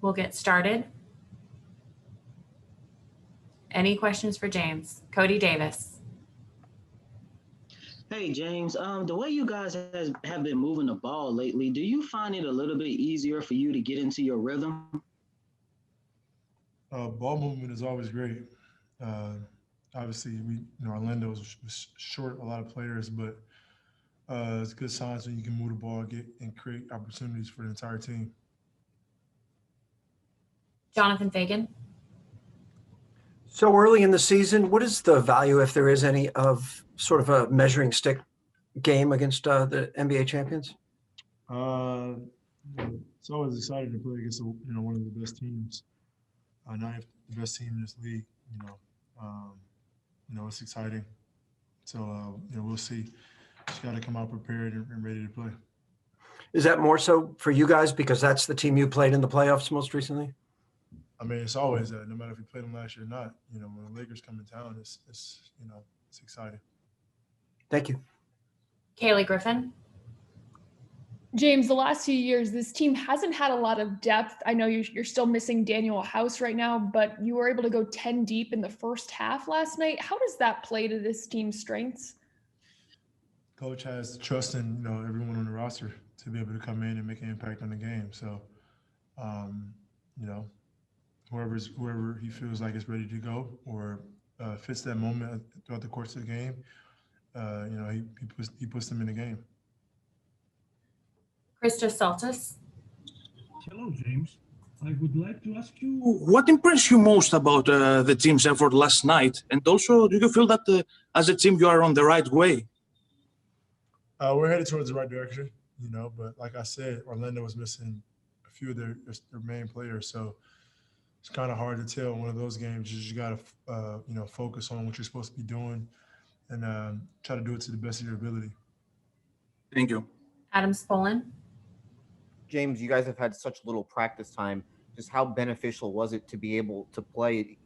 We'll get started. Any questions for James? Cody Davis. Hey James, the way you guys have been moving the ball lately, do you find it a little bit easier for you to get into your rhythm? Ball movement is always great. Uh, Obviously, Orlando was short a lot of players, but it's good signs when you can move the ball, get and create opportunities for the entire team. Jonathan Fagan. So early in the season, what is the value, if there is any, of sort of a measuring stick game against the NBA champions? Uh, it's always exciting to play against one of the best teams, not if the best team in this league. It's exciting. So we'll see. Just got to come out prepared and ready to play. Is that more so for you guys because that's the team you played in the playoffs most recently? I mean, it's always that. No matter if we played them last year or not. When the Lakers come in town, it's exciting. Thank you. Kaylee Griffin. James, the last few years, this team hasn't had a lot of depth. I know you're still missing Daniel House right now, but you were able to go 10 deep in the first half last night. How does that play to this team's strengths? Coach has trust in everyone on the roster to be able to come in and make an impact on the game. So, whoever he feels like is ready to go or fits that moment throughout the course of the game, he puts them in the game. Krista Saltis. Hello, James. I would like to ask you, what impressed you most about the team's effort last night? And also, do you feel that as a team, you are on the right way? We're headed towards the right direction, but like I said, Orlando was missing a few of their main players. So it's kind of hard to tell in one of those games. You just got to, focus on what you're supposed to be doing and try to do it to the best of your ability. Thank you. Adam Spolin. James, you guys have had such little practice time. Just how beneficial was it to be able to play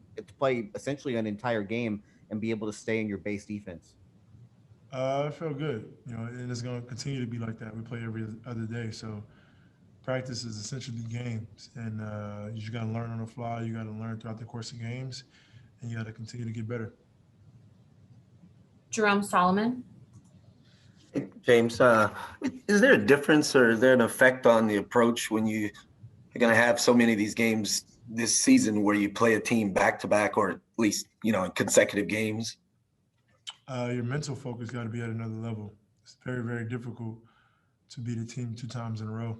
essentially an entire game and be able to stay in your base defense? It felt good, and it's going to continue to be like that. We play every other day, so practice is essentially games, and you just got to learn on the fly. You got to learn throughout the course of games, and you got to continue to get better. Jerome Solomon. James, is there a difference or is there an effect on the approach when you are going to have so many of these games this season where you play a team back-to-back or at least, in consecutive games? Your mental focus got to be at another level. It's very, very difficult to beat a team 2 times in a row,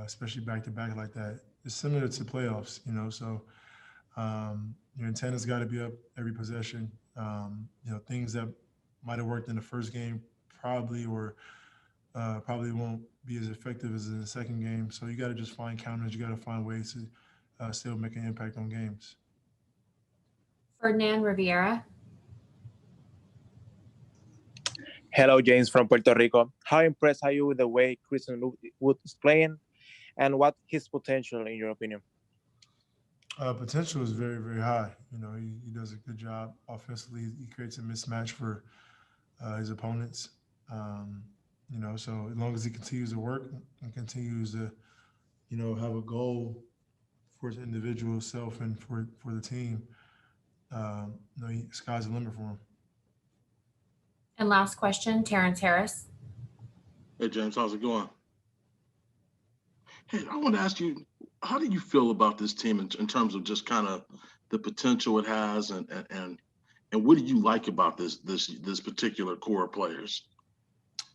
especially back-to-back like that. It's similar to playoffs, so your antenna's got to be up every possession. Things that might have worked in the first game probably won't be as effective as in the second game. So you got to just find counters. You got to find ways to still make an impact on games. Ferdinand Riviera. Hello, James from Puerto Rico. How impressed are you with the way Christian Wood is playing, and what his potential in your opinion? Potential is very, very high. He does a good job offensively. He creates a mismatch for his opponents. So as long as he continues to work and continues to, have a goal for his individual self and for the team, sky's the limit for him. And last question, Terrence Harris. Hey, James, how's it going? Hey, I want to ask you, how do you feel about this team in terms of just kind of the potential it has and what do you like about this particular core of players?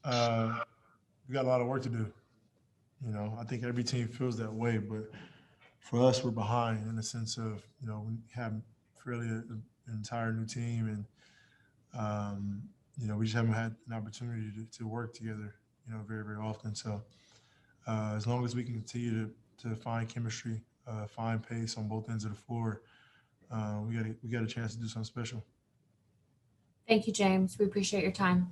We got a lot of work to do. I think every team feels that way, but for us, we're behind in the sense of, we have fairly an entire new team and, we just haven't had an opportunity to work together, very, very often. So as long as we can continue to find chemistry, find pace on both ends of the floor, we got a chance to do something special. Thank you, James. We appreciate your time.